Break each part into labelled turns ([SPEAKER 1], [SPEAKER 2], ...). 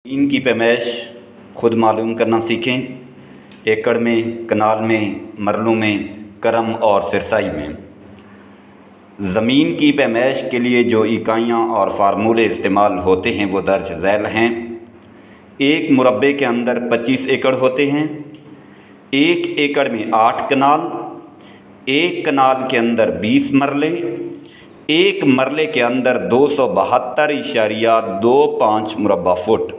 [SPEAKER 1] ज़मीन की पैमाइश खुद मालूम करना सीखें। एकड़ में, कनाल में, मरलों में, करम और सिरसाई में। ज़मीन की पैमाइश के लिए जो इकाइयाँ और फार्मूले इस्तेमाल होते हैं वो दर्ज झैल हैं। एक मुरब्बे के अंदर 25 एकड़ होते हैं। एक एकड़ में 8 कनाल, एक कनाल के अंदर 20 मरले, एक मरले के अंदर 272.25 मुरब्बा फुट,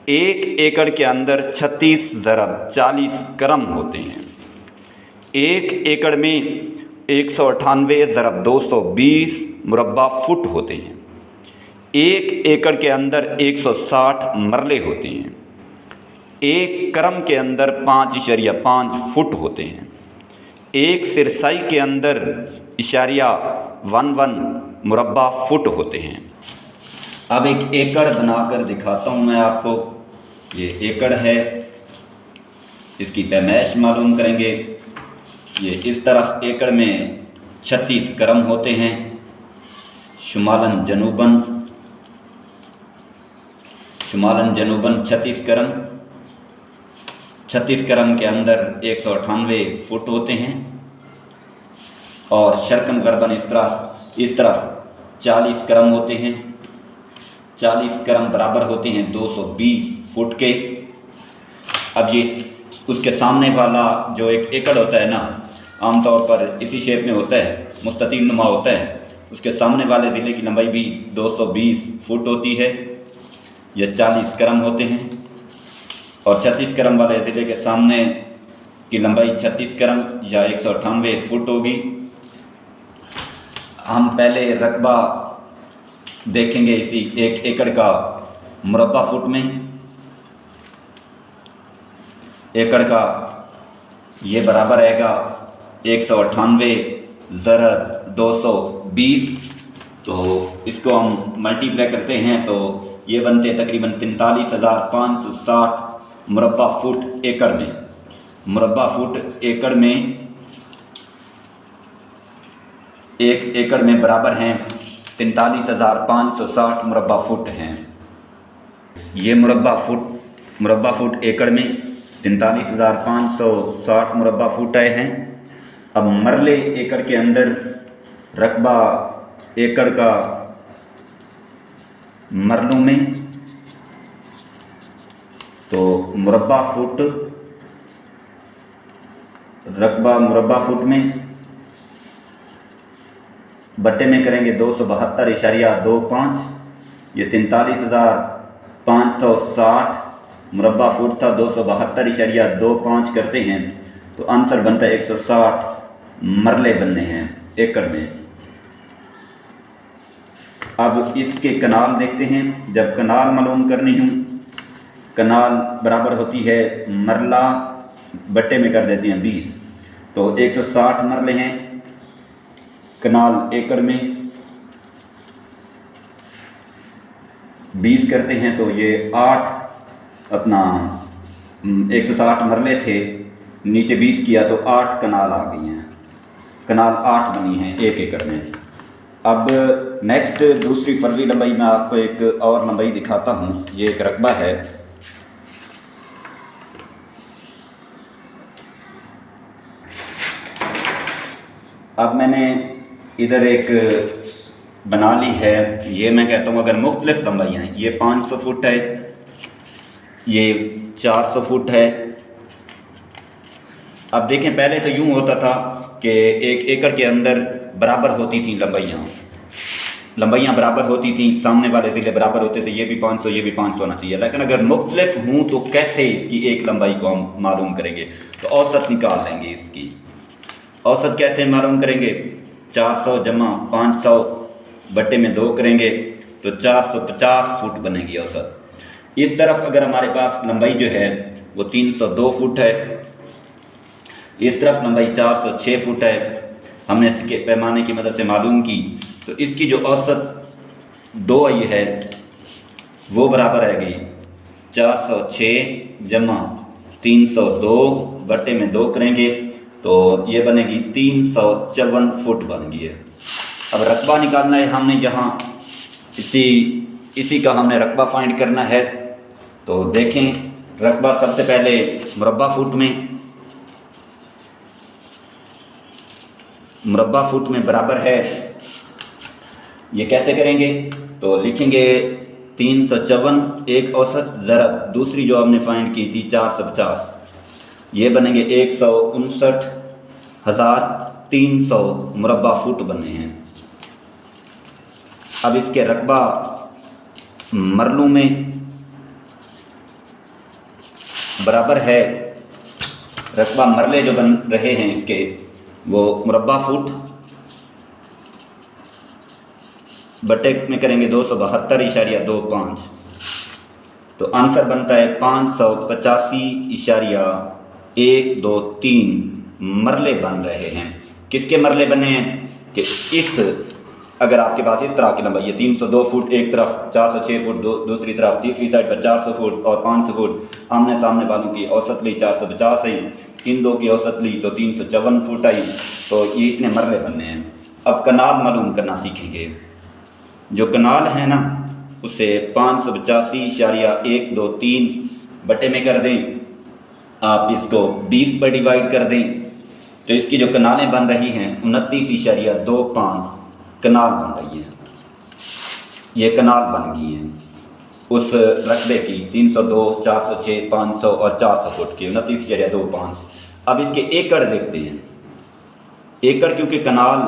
[SPEAKER 1] एक एकड़ के अंदर 36 ज़रब 40 करम होते हैं। एक एकड़ में 198 ज़रब 220 मुरब्बा फुट होते हैं। एक एकड़ के अंदर 160 मरले होते हैं। एक करम के अंदर 5.5 फुट होते हैं। एक सिरसाई के अंदर 0.11 मुरब्बा फुट होते हैं। अब एक एकड़ बनाकर दिखाता हूँ मैं आपको। ये एकड़ है, इसकी पैमाइश मालूम करेंगे। ये इस तरफ एकड़ में 36 करम होते हैं, शुमालन जनूबन 36 करम। 36 करम के अंदर 198 फुट होते हैं और शर्कन गरबन इस तरफ 40 करम होते हैं। 40 करम बराबर होते हैं 220 फुट के। अब ये उसके सामने वाला जो एक एकड़ होता है ना, आमतौर पर इसी शेप में होता है, मुस्ततील नुमा होता है। उसके सामने वाले ज़िले की लंबाई भी 220 फुट होती है। यह 40 करम होते हैं और 36 करम वाले ज़िले के सामने की लंबाई 36 करम या 198 फुट होगी। हम पहले रकबा देखेंगे इसी एक एकड़ का मुरब्बा फुट में। एकड़ का ये बराबर रहेगा 198 ज़रब 220। तो इसको हम मल्टीप्लाई करते हैं तो ये बनते हैं तकरीबन 43,560 मुरब्बा फुट एकड़ में। मुरब्बा फुट एकड़ में, एक एकड़ में बराबर हैं 43,560 मुरब्बा फुट हैं। ये मुरब्बा फुट एकड़ में 43,560 मुरब्बा फुट आए हैं। अब मरले एकड़ के अंदर, रकबा एकड़ का मरलों में, तो रकबा मुरब्बा फुट में बट्टे में करेंगे 272.25। ये 43,560 मुरब्बा फुट था, 272.25 करते हैं तो आंसर बनता है 160 मरले बनने हैं एकड़ में। अब इसके कनाल देखते हैं। जब कनाल मालूम करनी हूँ, कनाल बराबर होती है मरला बट्टे में कर देते हैं 20, तो 160 मरले हैं कनाल एकड़ में। 20 करते हैं तो ये 8 अपना 160 मरले थे, नीचे 20 किया तो 8 कनाल आ गई हैं। कनाल 8 बनी हैं एक एकड़ में। अब नेक्स्ट दूसरी फर्जी लंबाई में आपको एक और लंबाई दिखाता हूँ। ये एक रकबा है। अब मैंने इधर एक बना ली है। ये मैं कहता हूँ अगर मुख्तलिफ लंबाइयाँ हैं, ये 500 फुट है, ये 400 फुट है। अब देखें, पहले तो यूँ होता था कि एक एकड़ के अंदर बराबर होती थी लंबाइयाँ बराबर होती थी, सामने वाले ज़िले बराबर होते थे। ये भी 500, ये भी 500 होना चाहिए। लेकिन अगर मुख्तलिफ हूँ तो कैसे इसकी एक लंबाई को हम मालूम करेंगे? तो औसत निकाल लेंगे। इसकी औसत कैसे मालूम करेंगे? 400 जमा 500 बट्टे में 2 करेंगे तो 450 फुट बनेगी औसत। इस तरफ अगर हमारे पास लंबाई जो है वो 302 फुट है, इस तरफ लंबाई 406 फुट है। हमने इसके पैमाने की मदद से मालूम की तो इसकी जो औसत 2 आई है वो बराबर है गई 406 जमा 302 बट्टे में 2 करेंगे तो ये बनेगी 354 फुट बन गई है। अब रकबा निकालना है हमने। यहाँ इसी इसी का हमने रकबा फाइंड करना है। तो देखें, रकबा सबसे पहले मुरब्बा फुट में बराबर है। ये कैसे करेंगे? तो लिखेंगे 354 एक औसत ज़रब दूसरी जो हमने फाइंड की थी 450, ये बनेंगे 159,300 मुरब्बा फुट बने हैं। अब इसके रकबा मरलों में बराबर है। रकबा मरले जो बन रहे हैं इसके, वो मुरब्बा फुट बटे में करेंगे 272.25, तो आंसर बनता है 585.123 मरले बन रहे हैं। किसके मरले बने हैं? कि इस, अगर आपके पास इस तरह की लंबाई है 302 फुट एक तरफ, 406 फुट दूसरी तरफ, तीसरी साइड पर 400 फुट और 500 फुट, आमने सामने वालों की औसत ली 450 आई, इन दो की औसत ली तो 354 फुट आई, तो ये इतने मरले बनने हैं। अब कनाल मालूम करना सीखेंगे। जो कनाल है ना, उसे 585.123 बटे में कर दें, आप इसको 20 पर डिवाइड कर दें, तो इसकी जो कनालें बन रही हैं 29.25 कनाल बन रही है। ये कनाल बन गई हैं उस रकबे की 302, 406, 500 और 400 फुट की 29.25। अब इसके एकड़ देखते हैं। एकड़ क्योंकि कनाल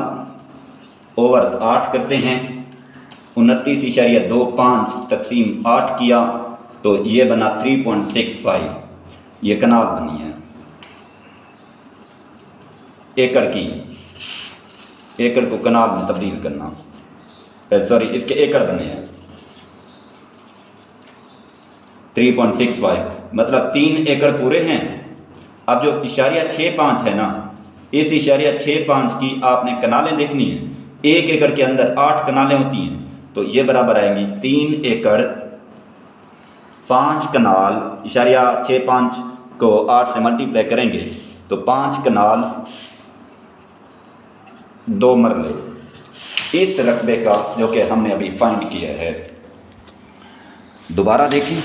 [SPEAKER 1] ओवर 8 करते हैं, 29.25 तकसीम 8 किया तो ये बना 3.65, ये कनाल बनी है। एकड़ को कनाल में तब्दील करना, सॉरी इसके एकड़ बने हैं 3.65, मतलब 3 एकड़ पूरे हैं। अब जो 0.65 है ना, इस 0.65 की आपने कनालें देखनी है। 1 एकड़ के अंदर 8 कनालें होती हैं, तो ये बराबर आएंगी 3 एकड़ 5 कनाल। 0.65 को 8 से मल्टीप्लाई करेंगे तो 5 कनाल 2 मरले, इस रकबे का जो कि हमने अभी फाइंड किया है। दोबारा देखें,